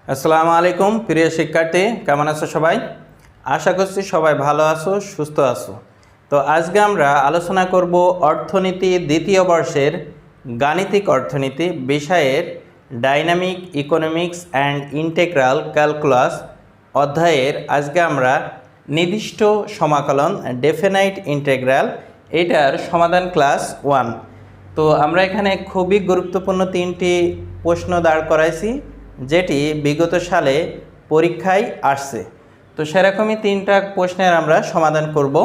আসসালামু আলাইকুম প্রিয় শিক্ষার্থী, কেমন আছো সবাই? আশা করছি সবাই ভালো আছো, সুস্থ আছো। তো আজকে আমরা আলোচনা করব অর্থনীতি দ্বিতীয় বর্ষের গাণিতিক অর্থনীতি বিষয়ের dynamic economics and integral calculus অধ্যায়ের আজকে আমরা নির্দিষ্ট সমাকলন ডেফিনাইট ইন্টেগ্রাল এটার সমাধান ক্লাস 1। তো আমরা এখানে খুবই গুরুত্বপূর্ণ তিনটি প্রশ্ন দাঁড় করাইছি যেটি বিগত সালে পরীক্ষায় আসছে। তো সেরকমই তিনটা প্রশ্নের আমরা সমাধান করব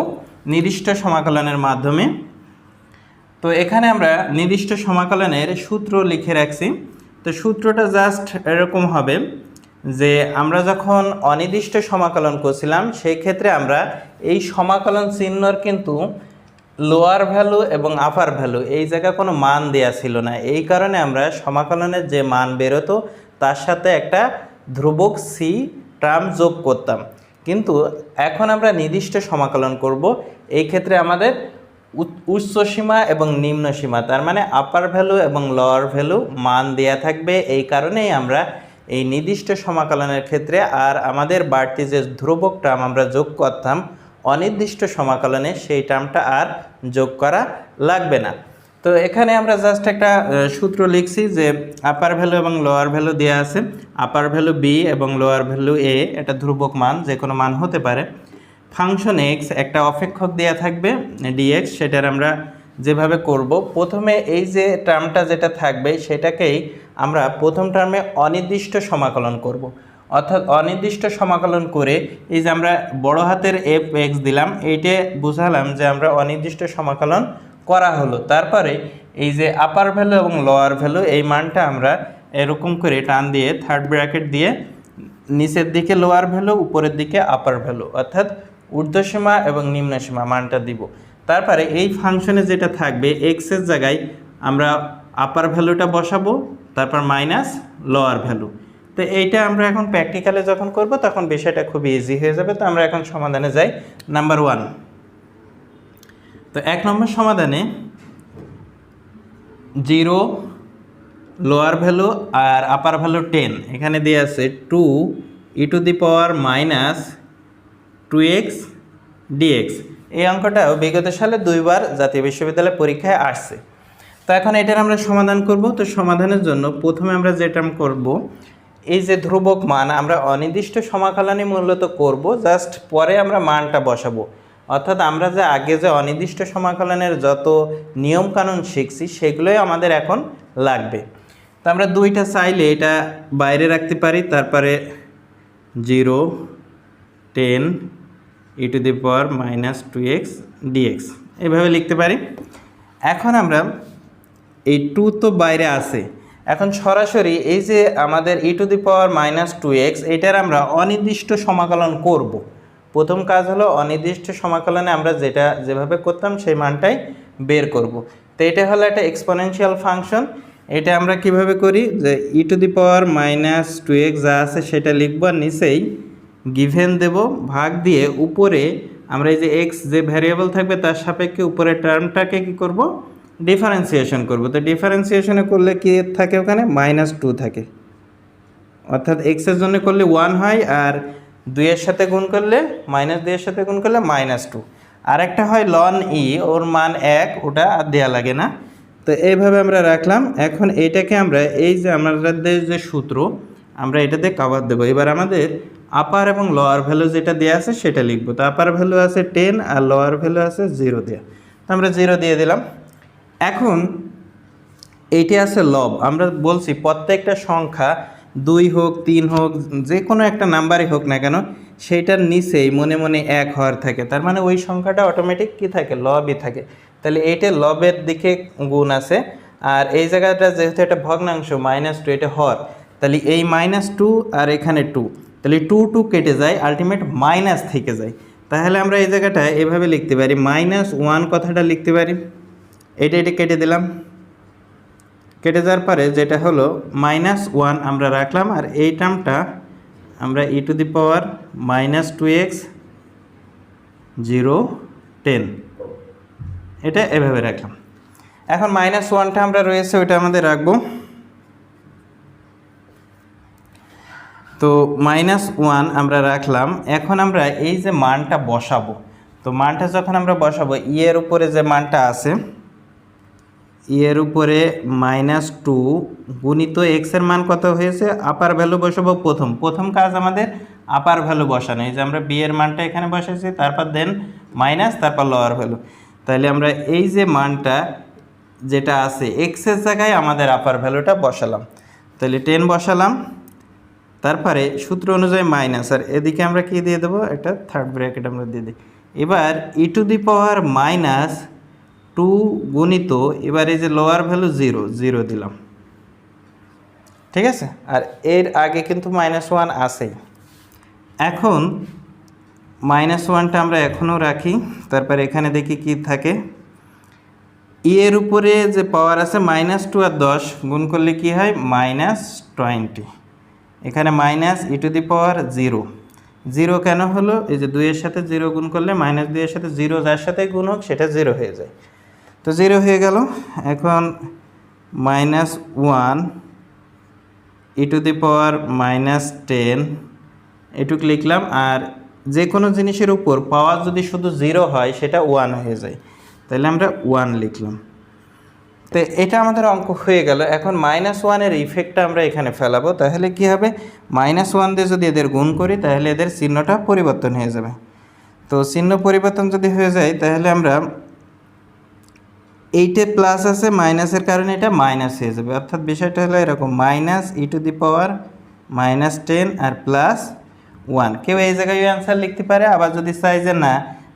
নির্দিষ্ট সমাকলনের মাধ্যমে। তো এখানে আমরা নির্দিষ্ট সমাকলনের সূত্র লিখে রাখছি। তো সূত্রটা জাস্ট এরকম হবে যে আমরা যখন অনির্দিষ্ট সমাকলন করছিলাম সেই ক্ষেত্রে আমরা এই সমাকলন চিহ্নর কিন্তু লোয়ার ভ্যালু এবং আপার ভ্যালু এই জায়গায় কোনো মান দেয়া ছিল না। এই কারণে আমরা সমাকলনের যে মান বেরোতো তার সাথে একটা ধ্রুবক সি টার্ম যোগ করতাম। কিন্তু এখন আমরা নির্দিষ্ট সমাকলন করব, এই ক্ষেত্রে আমাদের উচ্চ সীমা এবং নিম্ন সীমা, তার মানে আপার ভ্যালু এবং লোয়ার ভ্যালু মান দেয়া থাকবে। এই কারণেই আমরা এই নির্দিষ্ট সমাকলনের ক্ষেত্রে আর আমাদের বাড়তি যে ধ্রুবক টার্ম আমরা যোগ করতাম অনির্দিষ্ট সমাকলনে সেই টার্মটা আর যোগ করা লাগবে না। তো এখানে আমরা জাস্ট একটা সূত্র লিখছি যে আপার ভ্যালু এবং লোয়ার ভ্যালু দেওয়া আছে। আপার ভ্যালু বি এবং লোয়ার ভ্যালু এ, এটা ধ্রুবক মান, যে কোনো মান হতে পারে। ফাংশন এক্স একটা অপেক্ষক দেওয়া থাকবে ডিএক্স, সেটার আমরা যেভাবে করব প্রথমে এই যে টার্মটা যেটা থাকবে সেটাকেই আমরা প্রথম টার্মে অনির্দিষ্ট সমাকলন করব। অর্থাৎ অনির্দিষ্ট সমাকলন করে এই যে আমরা বড় হাতের এফ এক্স দিলাম, এইটা বুঝালাম যে আমরা অনির্দিষ্ট সমাকলন করা হলো। তারপরে এই যে আপার ভ্যালু এবং লোয়ার ভ্যালু এই মানটা আমরা এরকম করে টান দিয়ে থার্ড ব্র্যাকেট দিয়ে নিচের দিকে লোয়ার ভ্যালু উপরের দিকে আপার ভ্যালু অর্থাৎ ঊর্ধ্বসীমা এবং নিম্নসীমা মানটা দিব। তারপরে এই ফাংশনে যেটা থাকবে এক্সের জায়গায় আমরা আপার ভ্যালুটা বসাবো, তারপর মাইনাস লোয়ার ভ্যালু। তো এইটা আমরা এখন প্র্যাকটিক্যালে যখন করব তখন বিষয়টা খুব ইজি হয়ে যাবে। তো আমরা এখন সমাধানে যাই। নাম্বার 1। তো 1 নম্বর সমাধানে 0 লোয়ার ভ্যালু আর আপার ভ্যালু 10 এখানে দিয়ে আছে 2 e to the power minus 2x dx। এই অঙ্কটাও বিগত সালে 2বার জাতীয় বিশ্ববিদ্যালয় পরীক্ষায় আসছে। তো এখন এটার আমরা সমাধান করব। তো সমাধানের জন্য প্রথমে আমরা যেটা করব, এই যে ধ্রুবক মান আমরা অনির্দিষ্ট সমাকলনে মূলত করব, জাস্ট পরে আমরা মানটা বসাবো। অর্থাৎ আমরা যে আগে যে অনির্দিষ্ট সমাকলনের যত নিয়মকানুন শিখছি সেগুলোই আমাদের এখন লাগবে। তো আমরা দুইটা চাইলে এটা বাইরে রাখতে পারি, তারপরে 0 10 e to the power minus 2x dx এভাবে লিখতে পারি। এখন আমরা এই 2 তো বাইরে আছে, এখন সরাসরি এই যে আমাদের e to the power minus 2x এটার আমরা অনির্দিষ্ট সমাকলন করব। প্রথম কাজ হলো অনির্দিষ্ট সমাকলনে আমরা যেভাবে করতাম সেই মানটাই বের করব। তো এটা হলো একটা এক্সপোনেনশিয়াল ফাংশন। এটা আমরা কিভাবে করি, যে e to the power minus 2x যা আছে সেটা লিখব, আর নিচেই গিভেন দেব, ভাগ দিয়ে উপরে আমরা এই যে এক্স যে ভ্যারিয়েবল থাকবে তার সাপেক্ষে উপরের টার্মটাকে কি করব, ডিফারেন্সিয়েশন করব। তো ডিফারেন্সিয়েশনে করলে কি থাকে, ওখানে -2 থাকে, অর্থাৎ এক্সের জন্য করলে 1 হয়, আর 2-এর সাথে গুণ করলে -2-এর সাথে গুণ করলে -2। আর একটা হয় লন ই, ওর মান 1, ওটা আর দেওয়া লাগে না। তো এইভাবে আমরা রাখলাম। এখন এইটাকে আমরা এই যে আমাদের যে সূত্র আমরা এটাতে কভার দেবো। এবার আমাদের আপার এবং লোয়ার ভ্যালু যেটা দেওয়া আছে সেটা লিখবো। তো আপার ভ্যালু আছে 10 আর লোয়ার ভ্যালু আছে 0 দেওয়া, তো আমরা 0 দিয়ে দিলাম। এখন এইটা আছে লব। আমরা বলছি প্রত্যেকটা সংখ্যা 2 হোক 3 হোক যে কোনো একটা নাম্বারই হোক না কেন সেইটার নিচেই মনে মনে 1 হওয়ার থাকে, তার মানে ওই সংখ্যাটা অটোমেটিক কি থাকে, লবই থাকে। তাহলে এইটা লবের দিকে গুণ আছে, আর এই জায়গাটা যেহেতু এটা ভগ্নাংশ -2 এটা হর, তাহলে এই -2 আর এখানে 2, তাহলে 2 কেটে যায়, আলটিমেট মাইনাস থেকে যায়। তাহলে আমরা এই জায়গাটা এভাবে লিখতে পারি, -1 কথাটা লিখতে পারি। এটা কেটে দিলাম, কেটে যাওয়ার পরে যেটা হলো -1 আমরা রাখলাম, আর এই টার্মটা আমরা e to the power -2x 0 10 এটা এভাবে রাখলাম। এখন -1টা আমরা রয়েছে ওইটা আমাদের রাখবো। তো -1 আমরা রাখলাম। এখন আমরা এই যে মানটা বসাবো, তো মানটা যখন আমরা বসাবো এর উপরে যে মানটা আছে এর উপরে -2 গুণিত এক্সের মান কত হয়েছে, আপার ভ্যালু বসাবো। প্রথম কাজ আমাদের আপার ভ্যালু বসানো। এই যে আমরা বি এর মানটা এখানে বসাইছি, তারপর দেন মাইনাস, তারপর লোয়ার ভ্যালু। তাহলে আমরা এই যে মানটা যেটা আছে এক্সের জায়গায় আমাদের আপার ভ্যালুটা বসালাম। তাহলে 10 বসালাম, তারপরে সূত্র অনুযায়ী মাইনাস, আর এদিকে আমরা কি দিয়ে দেবো, একটা থার্ড ব্র্যাকেট আমরা দিয়ে দিই। এবার e⁻² গুণিত, এবার এই যে লোয়ার ভ্যালু 0 দিলাম, ঠিক আছে। আর এর আগে কিন্তু -1 আছেই। এখন -1টা আমরা এখনও রাখি, তারপর এখানে দেখি কি থাকে। এর উপরে যে পাওয়ার আছে -2 আর 10 গুণ করলে কি হয়, -20। এখানে -e⁻0 কেন হলো, এই যে 2 এর সাথে 0 গুণ করলে -2 এর সাথে 0 যার সাথে গুণ হোক সেটা 0 হয়ে যায়, তো 0 হয়ে গেল। এখন -1 e⁻−10 এটুক লিখলাম। আর যে কোনো জিনিসের উপর পাওয়ার যদি শুধু 0 হয় সেটা 1 হয়ে যায়, তাহলে আমরা 1 লিখলাম। তো এটা আমাদের অঙ্ক হয়ে গেল। এখন -1 এর ইফেক্টটা আমরা এখানে ফেলাবো। তাহলে কি হবে, -1 দিয়ে যদি এদের গুণ করি তাহলে এদের চিহ্নটা পরিবর্তন হয়ে যাবে। তো চিহ্ন পরিবর্তন যদি হয়ে যায় তাহলে আমরা এইটে প্লাস আছে, মাইনাসের কারণে এটা মাইনাস হয়ে যাবে। অর্থাৎ বিষয়টা হলো এরকম, -e⁻−10 আর +1। কেউ এই জায়গায় অ্যান্সার লিখতে পারে, আবার যদি চাই যে না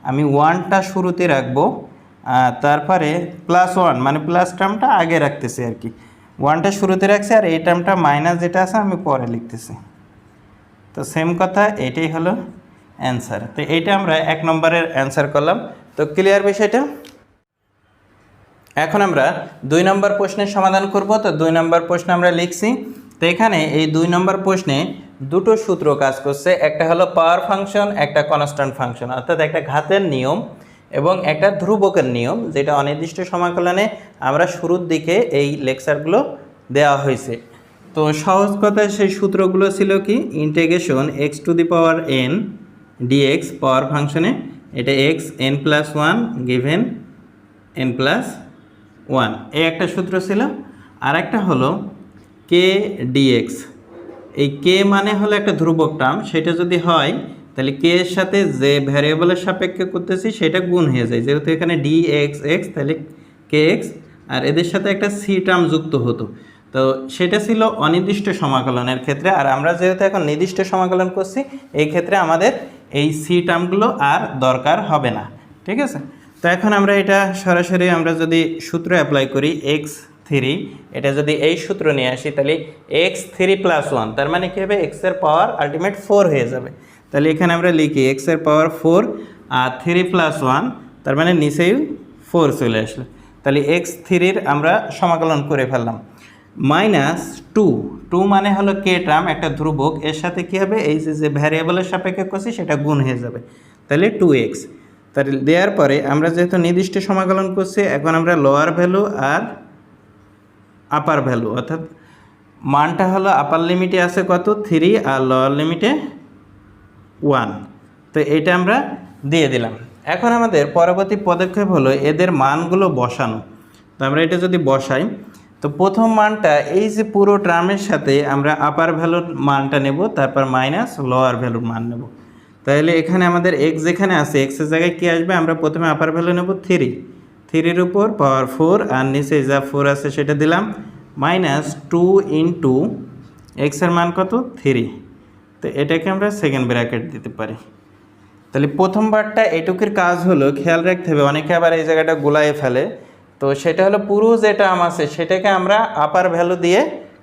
আমি 1টা শুরুতে রাখবো, তারপরে +1 মানে প্লাস টার্মটা আগে রাখতেছি আর কি, 1টা শুরুতে রাখছি আর এই টার্মটা মাইনাস যেটা আছে আমি পরে লিখতেছি। তো সেম কথা, এটাই হলো অ্যান্সার। তো এইটা আমরা 1 নম্বরের অ্যান্সার করলাম। তো ক্লিয়ার বিষয়টা। এখন আমরা 2 নম্বর প্রশ্নের সমাধান করব। তো 2 নম্বর প্রশ্ন আমরা লিখছি। তো এখানে এই 2 নম্বর প্রশ্নে দুটো সূত্র কাজ করছে, একটা হলো পাওয়ার ফাংশন, একটা কনস্ট্যান্ট ফাংশন, অর্থাৎ একটা ঘাতের নিয়ম এবং একটা ধ্রুবকের নিয়ম, যেটা অনির্দিষ্ট সমাকলনে আমরা শুরুর দিকে এই লেকচারগুলো দেওয়া হয়েছে। তো সহজ কথায় সেই সূত্রগুলো ছিল কি, ইন্টিগ্রেশন x⁴n dx পাওয়ার ফাংশনে, এটা xn+1 গিভেন n+1, এই একটা সূত্র ছিল। আর একটা হলো কে ডিএক্স। এই কে মানে হলো একটা ধ্রুবক টার্ম, সেটা যদি হয় তাহলে কে এর সাথে যে ভ্যারিয়েবলের সাপেক্ষে করতেছি সেটা গুণ হয়ে যায়, যেহেতু এখানে dx তাহলে kx, আর এদের সাথে একটা সি টার্ম যুক্ত হতো। তো সেটা ছিল অনির্দিষ্ট সমাকলনের ক্ষেত্রে, আর আমরা যেহেতু এখন নির্দিষ্ট সমাকলন করছি এই ক্ষেত্রে আমাদের এই সি টার্মগুলো আর দরকার হবে না, ঠিক আছে। তো এখন আমরা এটা সরাসরি আমরা যদি সূত্র অ্যাপ্লাই করি x3, এটা যদি এই সূত্র নিয়ে আসি তাহলে x3+1, তার মানে কী হবে, x এর পাওয়ার আলটিমেট 4 হয়ে যাবে। তাহলে এখানে আমরা লিখি x এর পাওয়ার 4 আর 3+1, তার মানে নিচেই 4 চলে আসলো। তাহলে x3-র আমরা সমাকলন করে ফেললাম। -2 মানে হলো কে টার্ম, একটা ধ্রুবক, এর সাথে কী হবে, এই যে ভ্যারিয়েবলের সাপেক্ষে করছি সেটা গুণ হয়ে যাবে, তাহলে 2x। তাহলে দেওয়ার পরে আমরা যেহেতু নির্দিষ্ট সমাকলন করছি, এখন আমরা লোয়ার ভ্যালু আর আপার ভ্যালু, অর্থাৎ মানটা হলো আপার লিমিটে আছে কত 3 আর লোয়ার লিমিটে 1, তো এটা আমরা দিয়ে দিলাম। এখন আমাদের পরবর্তী পদক্ষেপ হলো এদের মানগুলো বসানো। তো আমরা এটা যদি বসাই, তো প্রথম মানটা এই যে পুরো টার্মের সাথে আমরা আপার ভ্যালুর মানটা নেব, তারপর মাইনাস লোয়ার ভ্যালুর মান নেব। তাহলে এখানে আমাদের x যেখানে আছে, x এর জায়গায় কী আসবে, আমরা প্রথমে আপার ভ্যালু নেব 3-এর উপর পাওয়ার 4, আর নিচে যা 4 আছে সেটা দিলাম, -2 ইন্টু x এর মান কত 3, তো এটাকে আমরা সেকেন্ড ব্র্যাকেট দিতে পারি। তাহলে প্রথমবারটা এটুকুর কাজ হলো, খেয়াল রাখতে হবে, অনেকে আবার এই জায়গাটা গোলায় ফেলে, তো সেটা হলো পুরো যে টার্ম আছে সেটাকে আমরা আপার ভ্যালু দিয়ে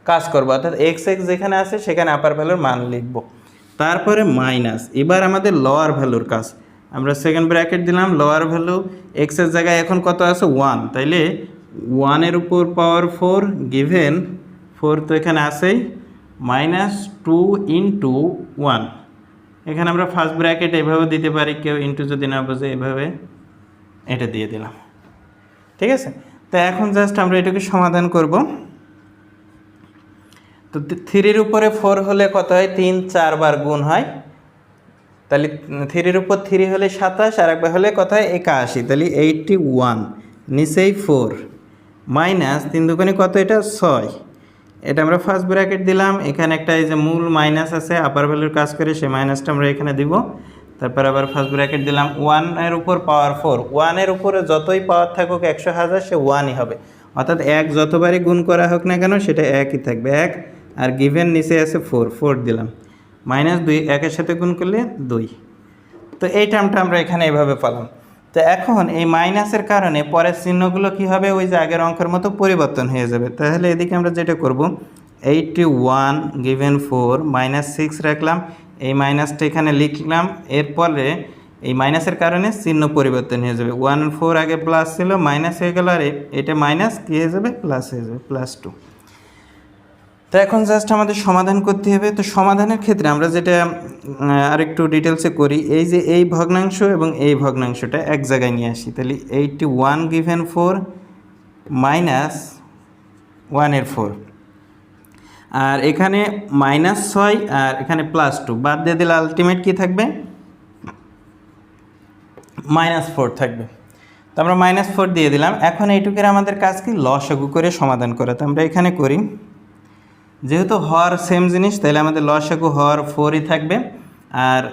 কাজ করব, অর্থাৎ x যেখানে আছে সেখানে আপার ভ্যালুর মান লিখব, তারপরে মাইনাস। এবার আমাদের লোয়ার ভ্যালুর কাজ, আমরা সেকেন্ড ব্র্যাকেট দিলাম, লোয়ার ভ্যালু x এর জায়গায় এখন কত আছে 1, তাইলে 1-এর উপর পাওয়ার 4 গিভেন 4, তো এখানে আছেই, -2 ইন্টু 1, এখানে আমরা ফার্স্ট ব্র্যাকেট এভাবে দিতে পারি, কেউ ইন্টু যদি না বোঝে এভাবে এটা দিয়ে দিলাম, ঠিক আছে। তো এখন জাস্ট আমরা এটাকে সমাধান করব। তো 3-র উপরে 4 হলে কত হয়, 3-4 বার গুণ হয়, তাহলে 3-র উপর 3 হলে 27, আর একবার হলে কত হয় 81, তাহলে 81, নিচেই 4 মাইনাস 3 দুগুণে কত, এটা 6, এটা আমরা ফার্স্ট ব্র্যাকেট দিলাম, এখানে একটা এই যে মূল মাইনাস আছে আপার ভ্যালুর কাজ করে, সেই মাইনাসটা আমরা এখানে দিব, তারপর আবার ফার্স্ট ব্র্যাকেট দিলাম, 1-এর উপর পাওয়ার 4, 1-এর উপরে যতই পাওয়ার থাকুক 100,000 সে 1ই হবে, অর্থাৎ 1 যতবারই গুণ করা হোক না কেন সেটা 1ই থাকবে, 1, আর গিভেন নিচে আছে 4 দিলাম, মাইনাস 2 1-এর সাথে গুণ করলে 2। তো এই টার্মটা আমরা এখানে এভাবে পেলাম। তো এখন এই মাইনাসের কারণে পরের চিহ্নগুলো কি হবে, ওই যে আগের অঙ্কের মতো পরিবর্তন হয়ে যাবে। তাহলে এদিকে আমরা যেটা করব, 81 গিভেন 4 মাইনাস 6 রাখলাম, এই মাইনাসটা এখানে লিখলাম, এরপরে এই মাইনাসের কারণে চিহ্ন পরিবর্তন হয়ে যাবে, 1 4 আগে প্লাস ছিল মাইনাস হয়ে গেল, আর এটা মাইনাস কী হয়ে যাবে, প্লাস হয়ে যাবে, +2। তো এখন জাস্ট আমাদের সমাধান করতে হবে। তো সমাধানের ক্ষেত্রে আমরা যেটা আরেকটু ডিটেলসে করি, এই যে এই ভগ্নাংশ এবং এই ভগ্নাংশটা এক জায়গায় নিয়ে আসি, তাহলে 81 গিভেন 4 মাইনাস 1-এর 4, আর এখানে -6 আর এখানে +2 বাদ দিয়ে দিলে আলটিমেট কী থাকবে, -4 থাকবে। তো আমরা -4 দিয়ে দিলাম। এখন এইটুকের আমাদের কাজ কি, লসাগু করে সমাধান করা। তো আমরা এখানে করি, যেহেতু হর সেম জিনিস তাহলে আমাদের লসাগু হর 4ই থাকবে, আর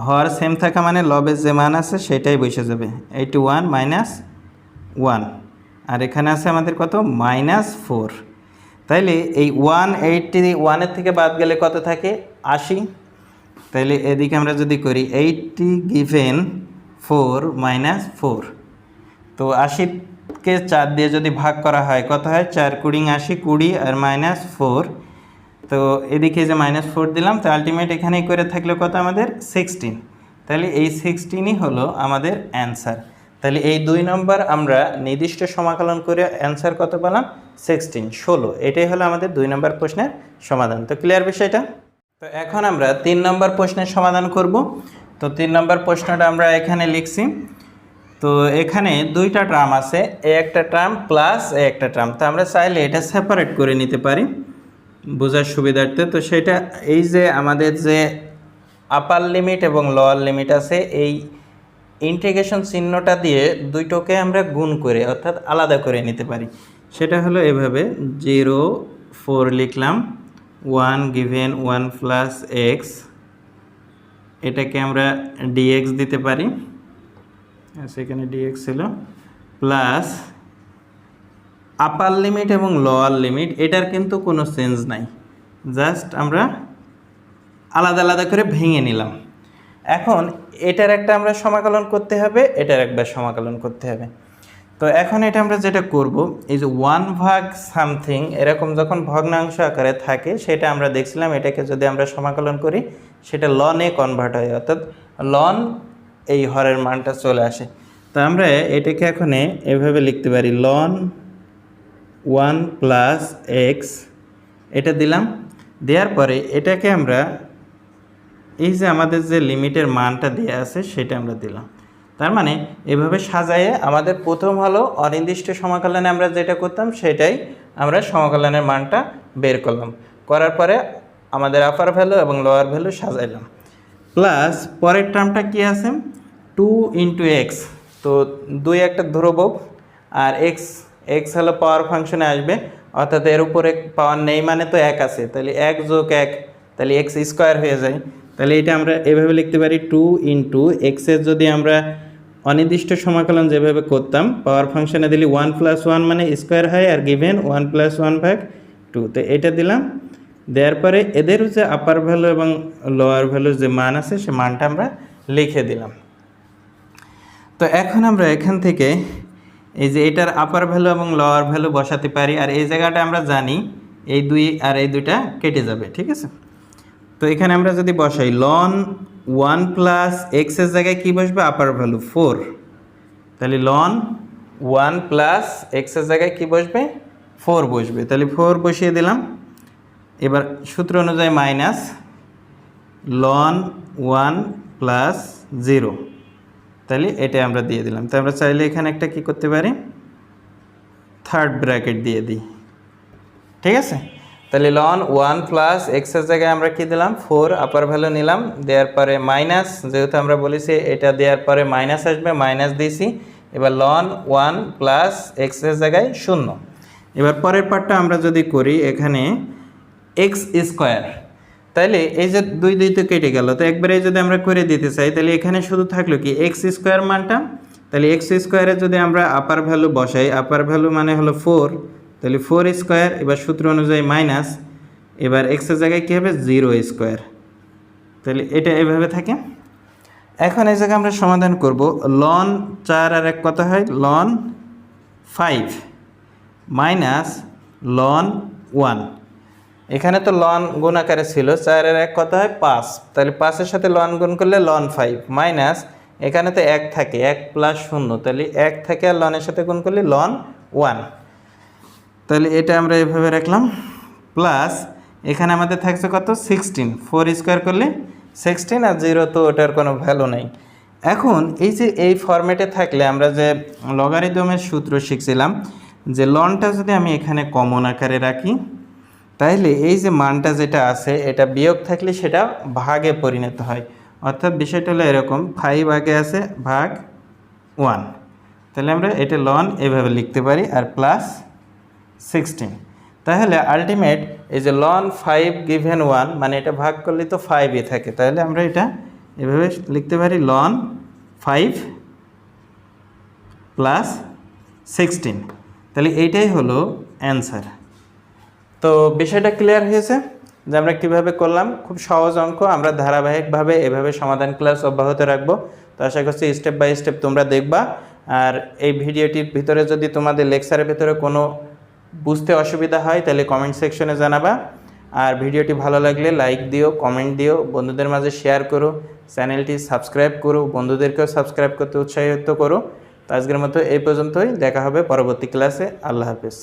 হর সেম থাকা মানে লবের যে মান আছে সেটাই বসে যাবে, 81 - 1, আর এখানে আছে আমাদের কত, -4। তাইলে এই 181-এর থেকে বাদ গেলে কত থাকে, 80। তাইলে এদিকে আমরা যদি করি 80 গিভেন 4 - 4, তো 80-কে 4 দিয়ে যদি ভাগ করা হয় কত হয়, 4 × 20 80, 20 আর -4, তো এদিকে যে -4 দিলাম, তো আলটিমেট এখানেই করে থাকলে কত আমাদের 16। তাহলে এই 16ই হলো আমাদের অ্যান্সার। তাহলে এই 2 নম্বর আমরা নির্দিষ্ট সমাকলন করে অ্যান্সার কত পেলাম, 16। এটাই হলো আমাদের 2 নম্বর প্রশ্নের সমাধান। তো ক্লিয়ার বিষয়টা। তো এখন আমরা 3 নম্বর প্রশ্নের সমাধান করব। তো 3 নম্বর প্রশ্নটা আমরা এখানে লিখছি। তো এখানে 2টা টার্ম আছে, এ একটা টার্ম প্লাস এ একটা টার্ম। তো আমরা চাইলে এটা সেপারেট করে নিতে পারি বোঝার সুবিধার্থে। তো সেটা এই যে আমাদের যে আপার লিমিট এবং লোয়ার লিমিট আছে, এই ইন্টিগ্রেশন চিহ্নটা দিয়ে দুইটোকে আমরা গুণ করে অর্থাৎ আলাদা করে নিতে পারি। সেটা হলো এভাবে, 0 4 লিখলাম, 1 গিভেন 1 + x, এটাকে আমরা dx দিতে পারি, সেখানে dx ছিল, প্লাস আপার লিমিট এবং লোয়ার লিমিট, এটার কিন্তু কোনো চেঞ্জ নাই, জাস্ট আমরা আলাদা আলাদা করে ভেঙে নিলাম। এখন এটার একটা আমরা সমাকলন করতে হবে, এটার একবার সমাকলন করতে হবে। তো এখন এটা আমরা যেটা করব, এই যে 1/something এরকম যখন ভগ্নাংশ আকারে থাকে সেটা আমরা দেখছিলাম, এটাকে যদি আমরা সমাকলন করি সেটা লনে কনভার্ট হয়, অর্থাৎ লন এই হরের মানটা চলে আসে। তো আমরা এটাকে এখন এভাবে লিখতে পারি, লন 1 + x, এটা দিলাম। দেওয়ার পরে এটাকে আমরা এই যে আমাদের যে লিমিটের মানটা দেওয়া আছে সেটা আমরা দিলাম। তার মানে এভাবে সাজায়ে আমাদের প্রথম হলো অনির্দিষ্ট সমাকলনে আমরা যেটা করতাম সেটাই আমরা সমাকলনের মানটা বের করলাম, করার পরে আমাদের আপার ভ্যালু এবং লোয়ার ভ্যালু সাজাইলাম। প্লাস পরের টার্মটা কি আছে, 2 × x, তো 2 একটা ধ্রুবক, আর x হলো পাওয়ার ফাংশনে আসবে, অর্থাৎ এর উপরে পাওয়ার নেই মানে তো 1 আছে, তাহলে 1 + 1 তাহলে x² হয়ে যায়। তাহলে এটা আমরা এভাবে লিখতে পারি, 2 × x এর যদি আমরা অনির্দিষ্ট সমাকলন যেভাবে করতাম, পাওয়ার ফাংশনে দিলে 1 + 1 মানে স্কোয়ার হয়, আর গিভেন 1 + 1/2, তো এটা দিলাম। দেওয়ার পরে এদের যে আপার ভ্যালু এবং লোয়ার ভ্যালু যে মান আছে সে মানটা আমরা লিখে দিলাম। তো এখন আমরা এখান থেকে এই যে এটার আপার ভ্যালু এবং লোয়ার ভ্যালু বসাতে পারি, আর এই জায়গাটা আমরা জানি এই 2 আর এই 2টা কেটে যাবে, ঠিক আছে। তো এখানে আমরা যদি বসাই লন 1 + x এর জায়গায় কী বসবে, আপার ভ্যালু 4, তাহলে লন 1 + x এর জায়গায় কী বসবে, 4 বসবে, তাহলে 4 বসিয়ে দিলাম। এবার সূত্র অনুযায়ী মাইনাস লন 1 + 0, তাহলে এটা আমরা দিয়ে দিলাম। তো আমরা চাইলে এখানে একটা কি করতে পারি, থার্ড ব্র্যাকেট দিয়ে দিই, ঠিক আছে। তাহলে লন 1 প্লাস এক্সের জায়গায় আমরা কি দিলাম 4 আপার ভ্যালু নিলাম, দেওয়ার পরে মাইনাস, যেহেতু আমরা বলেছি এটা দেওয়ার পরে মাইনাস আসবে, মাইনাস দিয়েছি। এবার লন 1 প্লাস এক্সের জায়গায় 0। এবার পরের পার্টটা আমরা যদি করি, এখানে এক্স স্কোয়ার, তাইলে এই যে 2 2 তো কেটে গেল, তো একবারে যদি আমরা করে দিতে চাই তাহলে এখানে শুধু থাকলো কি এক্স স্কোয়ার মানটা। তাহলে এক্স স্কোয়ারে যদি আমরা আপার ভ্যালু বসাই, আপার ভ্যালু মানে হলো 4, তাহলে 4 স্কোয়ার, এবার সূত্র অনুযায়ী মাইনাস, এবার এক্সের জায়গায় কী হবে 0 স্কোয়ার। তাহলে এটা এভাবে থাকে। এখন এই জায়গায় আমরা সমাধান করব, লন 4 আর 1 কত হয়, লন 5 মাইনাস লন 1। এখানে তো লন গুণ আকারে ছিল, 4 আর 1 কত হয় 5, তাহলে 5-এর সাথে লন গুণ করলে লন 5 মাইনাস, এখানে তো 1 থাকে, 1 প্লাস 0, তাহলে 1 থাকে আর লনের সাথে গুণ করলে লন 1। তাহলে এটা আমরা এভাবে রাখলাম, প্লাস এখানে আমাদের থাকছে কত 16, 4 স্কোয়ার করলে 16, আর 0 তো ওটার কোনো ভ্যালু নেই। এখন এই যে এই ফরম্যাটে থাকলে আমরা যে লগারিদমের সূত্র শিখছিলাম, যে লনটা যদি আমি এখানে কমন আকারে রাখি, তাহলে এই যে মানটা যেটা আছে এটা বিয়োগ থাকলে সেটা ভাগে পরিণত হয়। অর্থাৎ বিষয়টা হলো এরকম, 5 আগে আছে ভাগ 1, তাহলে আমরা এটা লন এভাবে লিখতে পারি, আর প্লাস 16। তাহলে আলটিমেট এই যে লন 5 গিভেন 1, মানে এটা ভাগ করলে তো 5ই থাকে, তাহলে আমরা এটা এভাবে লিখতে পারি লন 5 প্লাস 16। তাহলে এইটাই হলো অ্যান্সার। তো বিষয়টা ক্লিয়ার হয়েছে যে আমরা কীভাবে করলাম। খুব সহজ অঙ্ক, আমরা ধারাবাহিকভাবে এভাবে সমাধান ক্লাস অব্যাহত রাখবো। তো আশা করছি স্টেপ বাই স্টেপ তোমরা দেখবা। আর এই ভিডিওটির ভিতরে যদি তোমাদের লেকচারের ভিতরে কোনো বুঝতে অসুবিধা হয় তাহলে কমেন্ট সেকশনে জানাবা। আর ভিডিওটি ভালো লাগলে লাইক দিও, কমেন্ট দিও, বন্ধুদের মাঝে শেয়ার করো, চ্যানেলটি সাবস্ক্রাইব করো, বন্ধুদেরকেও সাবস্ক্রাইব করতে উৎসাহিত করো। তো আজকের মতো এই পর্যন্তই, দেখা হবে পরবর্তী ক্লাসে। আল্লাহ হাফেজ।